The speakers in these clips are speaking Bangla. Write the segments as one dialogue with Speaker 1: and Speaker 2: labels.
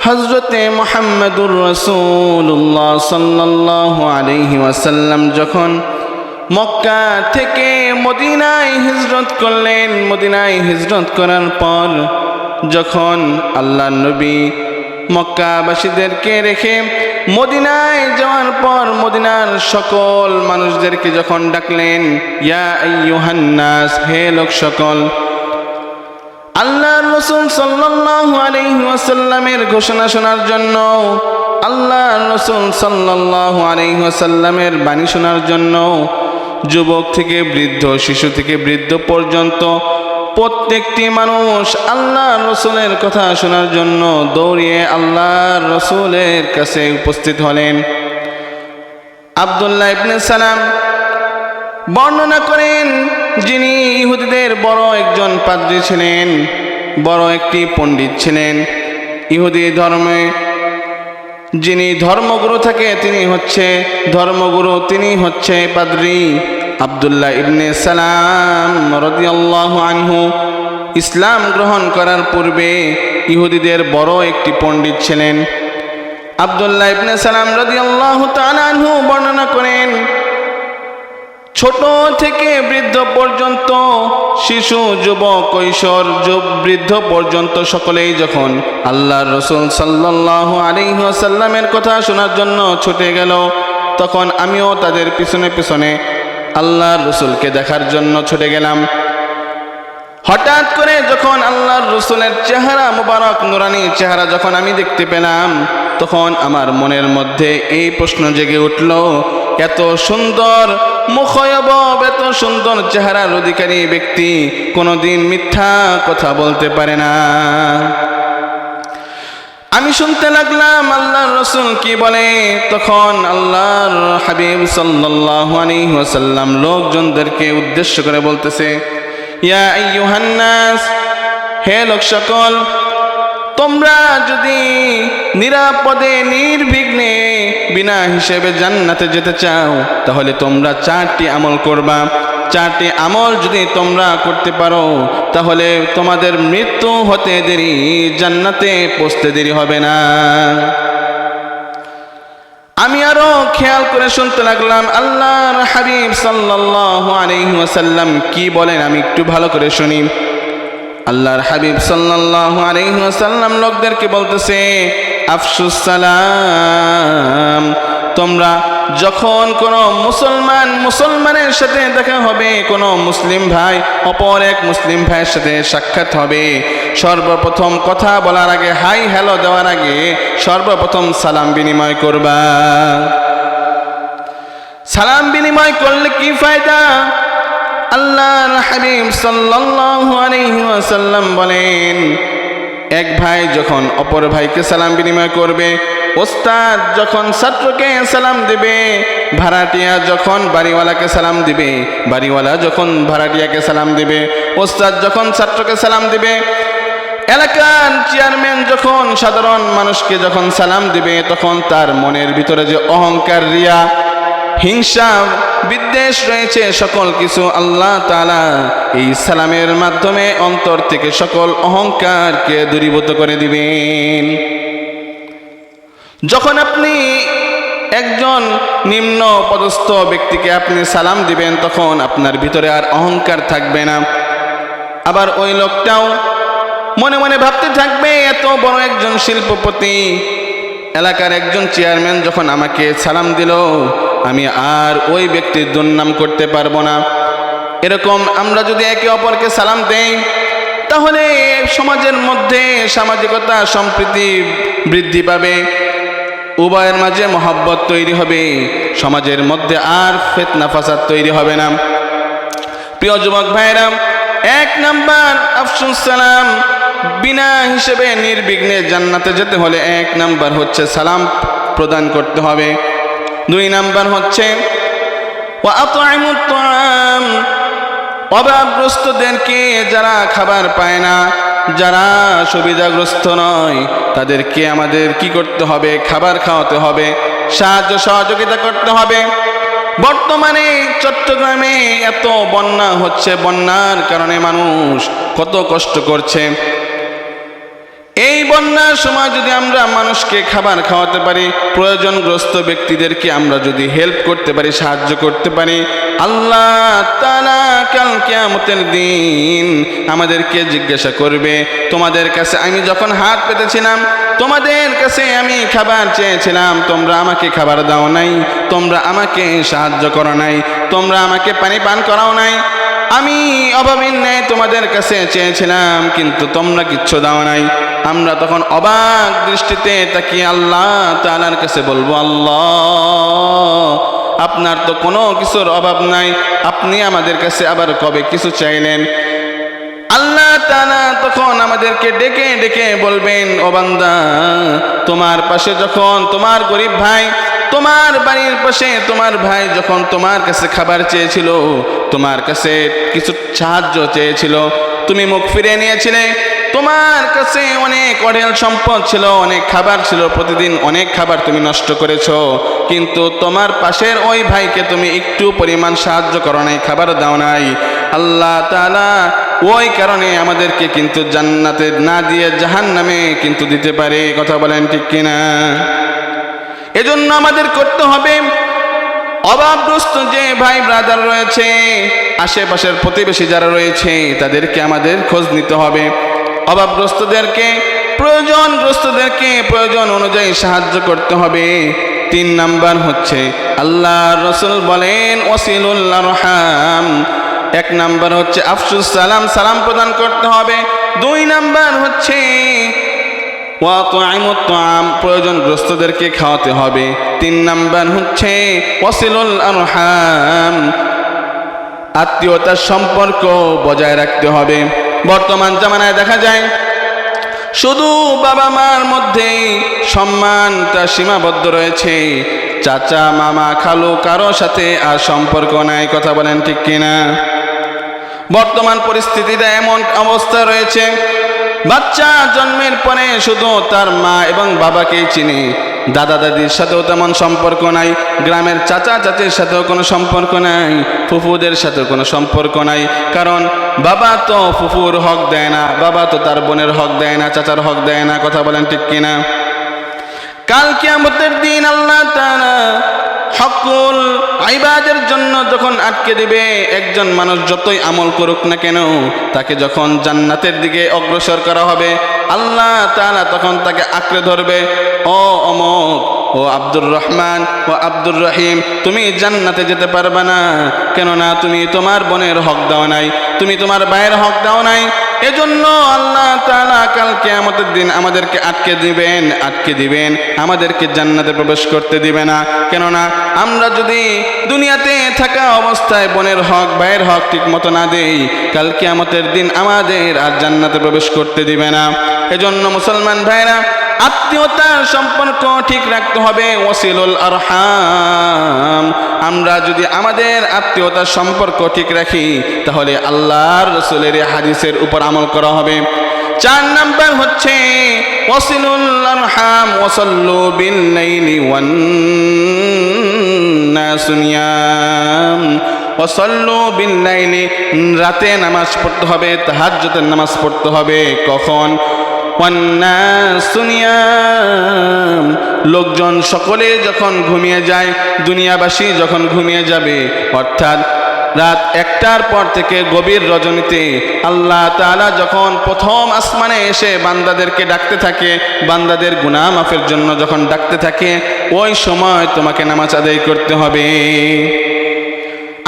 Speaker 1: হযরতে মুহাম্মদুর রাসূলুল্লাহ সাল্লাল্লাহু আলাইহি ওয়াসাল্লাম যখন মক্কা থেকে মদিনায় হিজরত করলেন, মদিনায় হিজরত করার পর যখন আল্লাহর নবী মক্কাবাসীদেরকে রেখে মদিনায় যাওয়ার পর মদিনার সকল মানুষদেরকে যখন ডাকলেন, ইয়া আইয়ুহান নাস, হে লোক সকল, আল্লাহর রাসূল সাল্লাল্লাহু আলাইহি ওয়াসাল্লামের ঘোষণা শোনার জন্য, আল্লাহর রাসূল সাল্লাল্লাহু আলাইহি ওয়াসাল্লামের বাণী শোনার জন্য যুবক থেকে বৃদ্ধ, শিশু থেকে বৃদ্ধ পর্যন্ত প্রত্যেকটি মানুষ আল্লাহর রাসূলের কথা শোনার জন্য দৌড়িয়ে আল্লাহর রাসূলের কাছে উপস্থিত হলেন। আব্দুল্লাহ ইবনে সালাম বর্ণনা করেন, যিনি ইহুদিদের বড় একজন পাদ্রী ছিলেন, বড় একটি পণ্ডিত ছিলেন। ইহুদি ধর্মে যিনি ধর্মগুরু থাকে তিনি হচ্ছে ধর্মগুরু, তিনি হচ্ছে পাদ্রী। আব্দুল্লাহ ইবনে সালাম রাদিয়াল্লাহু আনহু ইসলাম গ্রহণ করার পূর্বে ইহুদিদের বড় একটি পণ্ডিত ছিলেন। আব্দুল্লাহ ইবনে সালাম রাদিয়াল্লাহু তাআলা আনহু বর্ণনা করেন, ছোট থেকে বৃদ্ধ পর্যন্ত, শিশু, যুবক, কৈশোর, বৃদ্ধ পর্যন্ত সকলেই যখন আল্লাহর রাসূল সাল্লাল্লাহু আলাইহি ওয়াসাল্লামের কথা শোনার জন্য ছুটে গেল, তখন আমিও তাদের পিছনে পিছনে আল্লাহর রাসূলকে দেখার জন্য ছুটে গেলাম। হঠাৎ করে যখন আল্লাহর রাসূলের চেহারা মুবারক, নুরানি চেহারা যখন আমি দেখতে পেলাম, তখন আমার মনের মধ্যে এই প্রশ্ন জেগে উঠল, এত সুন্দর মুখয়বব, এত সুন্দর চেহারার অধিকারী ব্যক্তি কোনোদিন মিথ্যা কথা বলতে পারে না। আমি শুনতে লাগলাম আল্লাহর রাসূল কি বলে। তখন আল্লাহর হাবিব সাল্লাল্লাহু আলাইহি ওয়াসাল্লাম লোকজনদেরকে উদ্দেশ্য করে বলতেছে, ইয়া আইয়ুহান নাস, হে লোক সকল, তোমরা যদি নিরাপদে নির্বিঘ্নে বিনা হিসেবে জান্নাতে যেতে চাও, তাহলে তোমরা 4টি আমল করবা। 4টি আমল যদি তোমরা করতে পারো, তাহলে তোমাদের মৃত্যু হতে দেরি, জান্নাতে পৌঁছতে দেরি হবে না। আমি আরো খেয়াল করে শুনতে লাগলাম আল্লাহর হাবিব সাল্লাল্লাহু আলাইহি ওয়াসাল্লাম কি বলেন, আমি একটু ভালো করে শুনি। আল্লাহর হাবিব সাল্লাল্লাহু আলাইহি ওয়াসাল্লাম লোকদেরকে বলতেছে, আফশুস সালাম, তোমরা যখন কোনো মুসলমানের সাথে দেখা হবে, কোনো মুসলিম ভাই অপর এক মুসলিম ভাইয়ের সাথে সাক্ষাৎ হবে, সর্বপ্রথম কথা বলার আগে, হাই হ্যালো দেওয়ার আগে সর্বপ্রথম সালাম বিনিময় করবা। সালাম বিনিময় করলে কি ফায়দা? আল্লাহর হাবিব সাল্লাল্লাহু আলাইহি ওয়াসাল্লাম বলেন, এক ভাই যখন অপর ভাইকে সালাম বিনিময় করবে, ওস্তাদ যখন ছাত্রকে সালাম দিবে, ভাড়াটিয়া যখন বাড়িওয়ালাকে সালাম দিবে, বাড়িওয়ালা যখন ভাড়াটিয়াকে সালাম দিবে, ওস্তাদ যখন ছাত্রকে সালাম দিবে, এলাকার চেয়ারম্যান যখন সাধারণ মানুষকে যখন সালাম দিবে, তখন তার মনের ভিতরে যে অহংকার, রিয়া, হিংসা, বিদ্বেষ রয়েছে, সকল কিছু আল্লাহ তাআলা এই সালামের মাধ্যমে অন্তর থেকে সকল অহংকারকে দূরীভূত করে দিবেন। যখন আপনি একজন নিম্ন পদস্থ ব্যক্তিকে আপনি সালাম দিবেন, তখন আপনার ভিতরে আর অহংকার থাকবে না। আবার ওই লোকটাও মনে মনে ভাবতে থাকবে, এত বড় একজন শিল্পপতি, এলাকার একজন চেয়ারম্যান যখন আমাকে সালাম দিল, আমি আর ওই ব্যক্তির দুর্নাম করতে পারবো না। এরকম আমরা যদি একে অপরকে সালাম দেই, তাহলে সমাজের মধ্যে সামাজিকতা, সম্প্রীতি বৃদ্ধি পাবে, উভয়ের মাঝে মহব্বত তৈরি হবে, সমাজের মধ্যে আর ফিতনা ফাসাদ তৈরি হবে না। প্রিয় যুবক ভাইরা, 1 নাম্বার আফশুস সালাম, বিনা হিসেবে নির্বিঘ্নে জান্নাতে যেতে হলে 1 নাম্বার হচ্ছে সালাম প্রদান করতে হবে। 2 নাম্বার হচ্ছে ওয়া আত'ইমুত তা'আম, অভাবগ্রস্তদেরকে, যারা খাবার পায় না, যারা সুবিধাগ্রস্ত নয়, তাদেরকে আমাদের কি করতে হবে? খাবার খাওয়াতে হবে, সাহায্য সহযোগিতা করতে হবে। বর্তমানে চট্টগ্রামে এত বন্যা হচ্ছে, বন্যার কারণে মানুষ কত কষ্ট করছে। এই বন্যার সময় যদি আমরা মানুষকে খাবার খাওয়াতে পারি, প্রয়োজনগ্রস্ত ব্যক্তিদেরকে আমরা যদি হেল্প করতে পারি, সাহায্য করতে পারি, আল্লাহ তাআলা কাল কিয়ামতের দিন আমাদেরকে জিজ্ঞাসা করবে, তোমাদের কাছে আমি যখন হাত পেতেছিলাম, তোমাদের কাছে আমি খাবার চেয়েছিলাম, তোমরা আমাকে খাবার দাও নাই, তোমরা আমাকে সাহায্য করো নাই, তোমরা আমাকে পানি পান করাও নাই, আমি অভাবীর ন্যায় তোমাদের কাছে চেয়েছিলাম কিন্তু তোমরা কিচ্ছু দাও নাই। আমরা তখন অবাক দৃষ্টিতে তাকিয়ে আল্লাহ তাআলার কাছে বলবো, আল্লাহ আপনার তো কোনো কিছুর অভাব নাই, আপনি আমাদের কাছে আবার কবে কিছু চাইলেন? আল্লাহ তাআলা তখন আমাদেরকে ডেকে ডেকে বলবেন, ও বান্দা, তোমার পাশে যখন তোমার গরিব ভাই, তোমার বাড়ির পাশে তোমার ভাই যখন তোমার কাছে খাবার চেয়েছিল, তোমার কাছে কিছু সাহায্য চেয়েছিল, তুমি মুখ ফিরে নিয়েছিলে, তোমার কাছে অনেক অঢেল সম্পদ ছিল, অনেক খাবার ছিল, প্রতিদিন অনেক খাবার তুমি নষ্ট করেছো, কিন্তু তোমার পাশের ওই ভাইকে তুমি একটু পরিমাণ সাহায্য করো নাই, খাবার দাও নাই। আল্লাহ তাআলা ওই কারণে আমাদেরকে কিন্তু জান্নাতে না দিয়ে জাহান্নামে কিন্তু দিতে পারে। কথা বলেন ঠিক কিনা? এজন্য আমাদের করতে হবে, অভাবগ্রস্ত যে ভাই ব্রাদার রয়েছে, আশেপাশের প্রতিবেশী যারা রয়েছে, তাদেরকে আমাদের খোঁজ নিতে হবে। অভাবগ্রস্তদেরকে, প্রয়োজনগ্রস্তদেরকে প্রয়োজন অনুযায়ী সাহায্য করতে হবে। 3 নাম্বার হচ্ছে আল্লাহর রাসূল বলেন ওয়াসিলুল আরহাম। 1 নাম্বার হচ্ছে আফসুস সালাম, সালাম প্রদান করতে হবে। 2 নাম্বার হচ্ছে ওয়াতুইমুত তাআম, প্রয়োজনগ্রস্তদেরকে খাওয়াতে হবে। 3 নাম্বার হচ্ছে ওয়াসিলুল আরহাম, আত্মীয়তার সম্পর্ক বজায় রাখতে হবে। বর্তমান জামানায় দেখা যায় শুধু বাবা মার মধ্যে সম্মানটা সীমাবদ্ধ রয়েছে, চাচা মামা খালু কারো সাথে আর সম্পর্ক নাই। কথা বলেন ঠিক কিনা? বর্তমান পরিস্থিতিতে এমন অবস্থা রয়েছে, বাচ্চা জন্মের পরে শুধু তার মা এবং বাবাকেই চিনে, দাদা দাদির সাথেও তেমন সম্পর্ক নাই, গ্রামের চাচা চাচির সাথেও কোনো সম্পর্ক নাই, ফুফুদের সাথেও কোনো সম্পর্ক নাই। কারণ বাবা তো ফুফুর হক দেয় না, বাবা তো তার বোনের হক দেয় না, চাচার হক দেয় না। কথা বলেন ঠিক কিনা? কাল কিয়ামতের দিন আল্লাহ তাআলা হকুল ইবাদের জন্য যখন আটকে দিবে, একজন মানুষ যতই আমল করুক না কেন, তাকে যখন জান্নাতের দিকে অগ্রসর করা হবে, আল্লাহ তাআলা তখন তাকে আঁকড়ে ধরবে, ও অমুক, ও আব্দুর রহমান, ও আব্দুর রহিম, তুমি জান্নাতে যেতে পারবে না, কেননা তুমি তোমার বোনের হক দাও নাই, তুমি তোমার ভাইয়ের হক দাও নাই। এজন্য আল্লাহ তাআলা কাল কিয়ামতের দিন আমাদেরকে আটকে দিবেন, আমাদেরকে জান্নাতে প্রবেশ করতে দিবে না। কেননা আমরা যদি দুনিয়াতে থাকা অবস্থায় বোনের হক ভাইয়ের হক ঠিক মতো না দেই, কাল কিয়ামতের দিন আমাদের আর জান্নাতে প্রবেশ করতে দিবে না। এজন্য মুসলমান ভাইরা, আত্মীয়তার সম্পর্ক ঠিক রাখতে হবে। ওয়াসিলুল আরহাম, আমরা যদি আমাদের আত্মীয়তার সম্পর্ক ঠিক রাখি, তাহলে আল্লাহর রাসূলের হাদিসের উপর আমল করা হবে। 4 নাম্বার হচ্ছে ওয়াসিলুল আরহাম ওয়াসাল্লু বিল লাইলি ওয়ান নাসু নিয়াম। ওয়াসাল্লু বিল লাইলি, রাতে নামাজ পড়তে হবে, তাহাজ্জুদের নামাজ পড়তে হবে। কখন? ওয়ান্নাসু নিয়াম, লোকজন সকলে যখন ঘুমিয়ে যায়, দুনিয়াবাসী যখন ঘুমিয়ে যাবে, অর্থাৎ রাত 1টার পর থেকে গভীর রজনীতে আল্লাহ তাআলা যখন প্রথম আসমানে এসে বান্দাদেরকে ডাকতে থাকে, বান্দাদের গুনাহ মাফের জন্য যখন ডাকতে থাকে, ওই সময় তোমাকে নামাজ আদায় করতে হবে।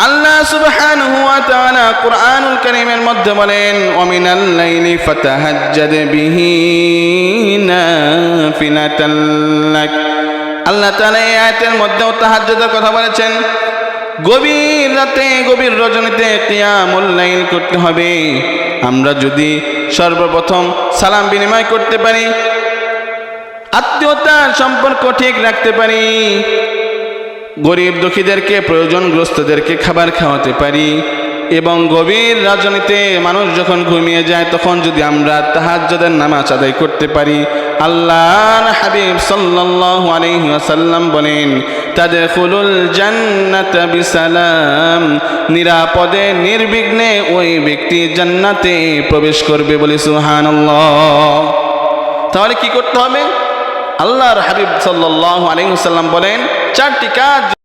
Speaker 1: আল্লাহ সুবহানাহু ওয়া তাআলা কুরআনুল কারীমের মধ্যে বলেন, ওয়া মিনাল লাইলি ফাতাহাজ্জাদ বিহি নাফিলাতাল লাক। আল্লাহ তাআলা এই আয়াতের মধ্যে তাহাজ্জুদের কথা বলেছেন। গভীর রাতে গভীর রজনীতে কিয়ামুল লাইল করতে হবে। আমরা যদি সর্বপ্রথম সালাম বিনিময় করতে পারি, আত্মীয়তার সম্পর্ক ঠিক রাখতে পারি, গরিব দুঃখীদেরকে প্রয়োজনগ্রস্তদেরকে খাবার খাওয়াতে পারি, এবং গভীর রজনীতে মানুষ যখন ঘুমিয়ে যায় তখন যদি আমরা তাহাজ্জুদের নামাজ আদায় করতে পারি, আল্লাহর হাবিব সাল্লাল্লাহু আলাইহি ওয়াসাল্লাম বলেন, তাদখুলুল জান্নাতা বিসালাম, নিরাপদে নির্বিঘ্নে ওই ব্যক্তি জান্নাতে প্রবেশ করবে। বলি সুবহানাল্লাহ। তাহলে কি করতে হবে? আল্লাহর হাবিব সাল্লাল্লাহু আলাইহি ওয়াসাল্লাম বলেন 4টি কাজ